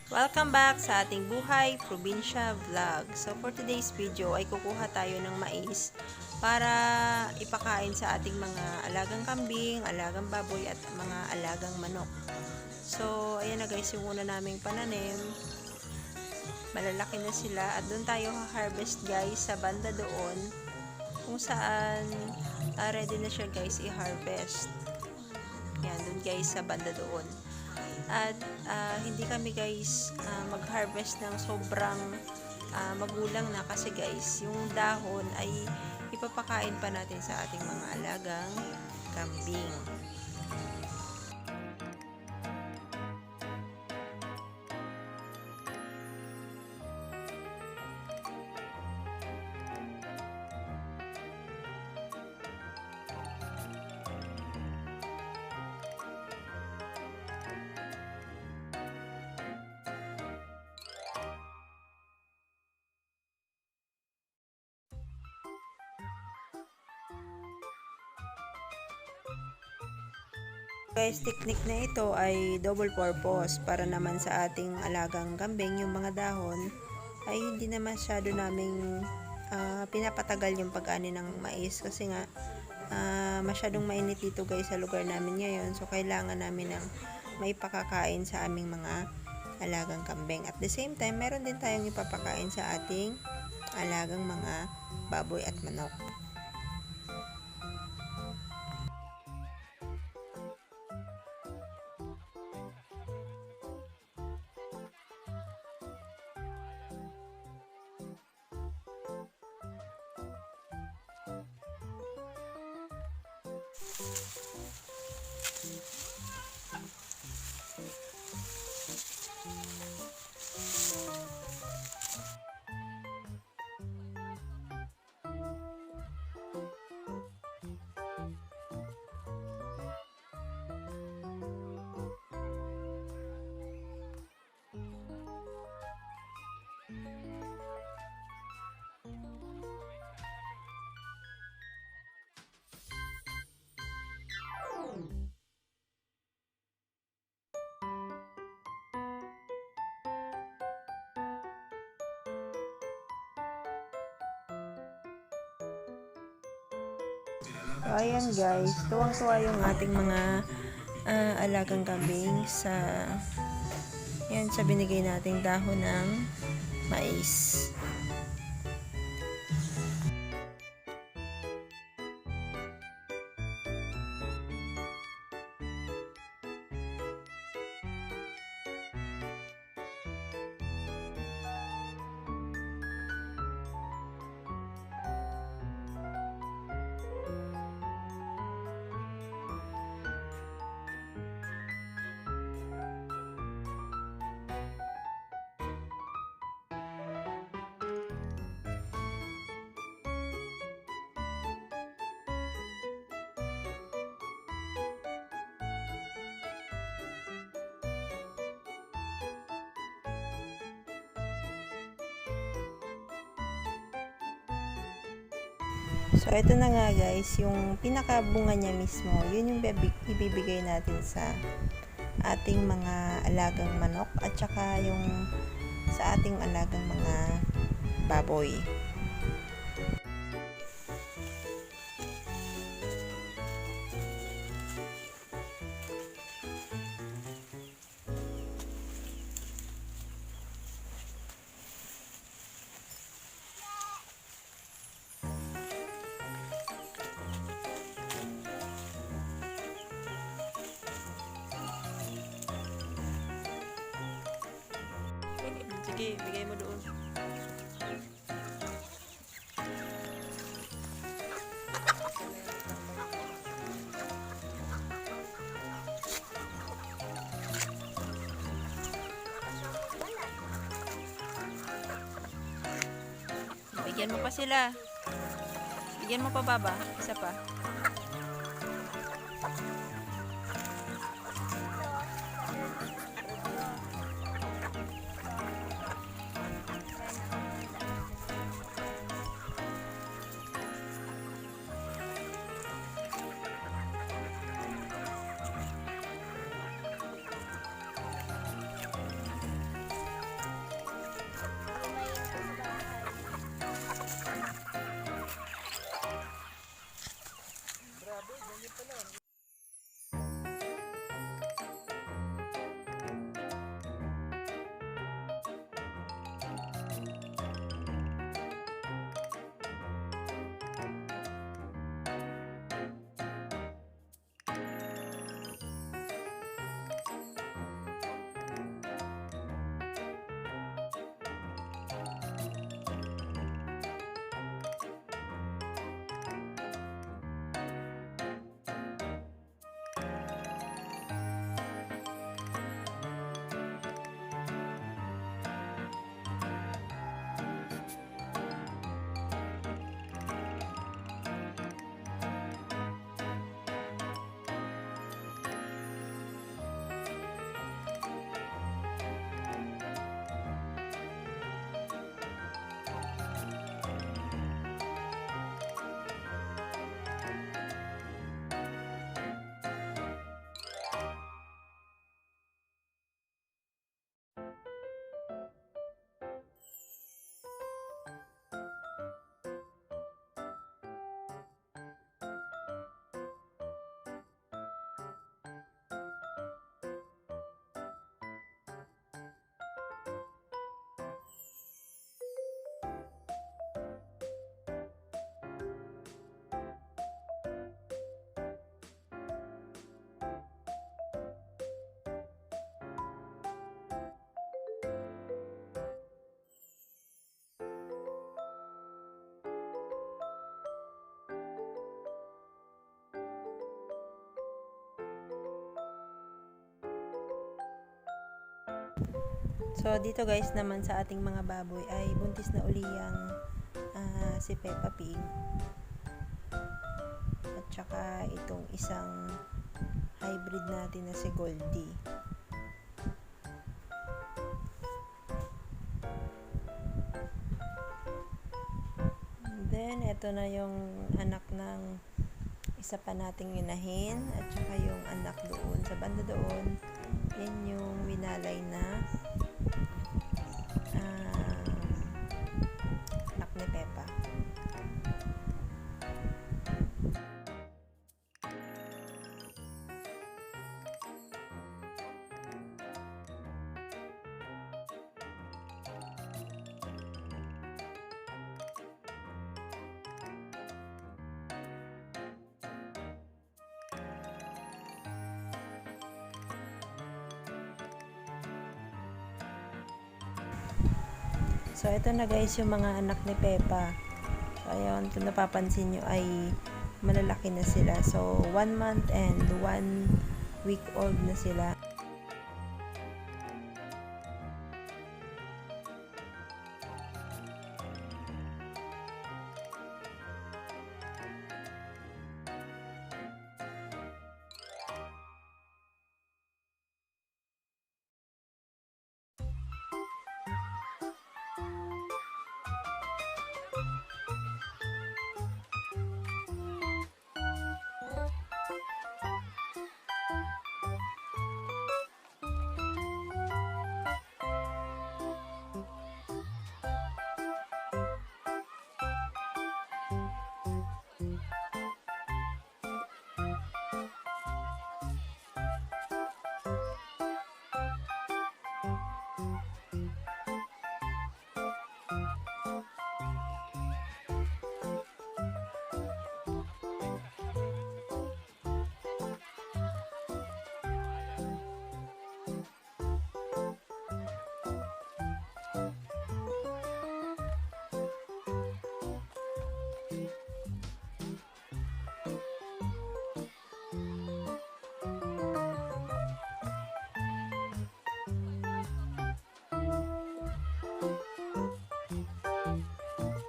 Welcome back sa ating Buhay Probinsya Vlog. So for today's video ay kukuha tayo ng mais para ipakain sa ating mga alagang kambing, alagang baboy at mga alagang manok. So ayan na guys yung una naming pananim. Malalaki na sila at doon tayo ha-harvest guys sa banda doon kung saan ready na siya guys i-harvest. Yan doon guys sa banda doon. At hindi kami guys mag-harvest ng sobrang magulang na kasi guys yung dahon ay ipapakain pa natin sa ating mga alagang kambing. Guys, technique na ito ay double purpose para naman sa ating alagang kambing, yung mga dahon ay hindi na masyado naming pinapatagal yung pag-ani ng mais kasi nga masyadong mainit dito guys sa lugar namin ngayon, so kailangan namin ng may pakakain sa aming mga alagang kambing. At the same time, meron din tayong ipapakain sa ating alagang mga baboy at manok. So, ayan guys, tuwang-tuwa yung ating mga alagang kambing sa yan sa binigay nating dahon ng mais. So, ito na nga guys, yung pinakabunga niya mismo, yun yung ibibigay natin sa ating mga alagang manok at saka yung sa ating alagang mga baboy. Sige, bigay mo doon. Bigyan mo pa sila. Bigyan mo pa baba. Isa pa. So, dito guys naman sa ating mga baboy ay buntis na uli yang si Peppa Pig. At saka itong isang hybrid natin na si Goldie. And then, ito na yung anak ng isa pa nating inahin at saka yung anak doon sa banda doon. Yan yung winalay na anak ni Peppa. So, ito na guys yung mga anak ni Peppa. So, ayun, kung napapansin nyo ay malalaki na sila. So, 1 month and 1 week old na sila.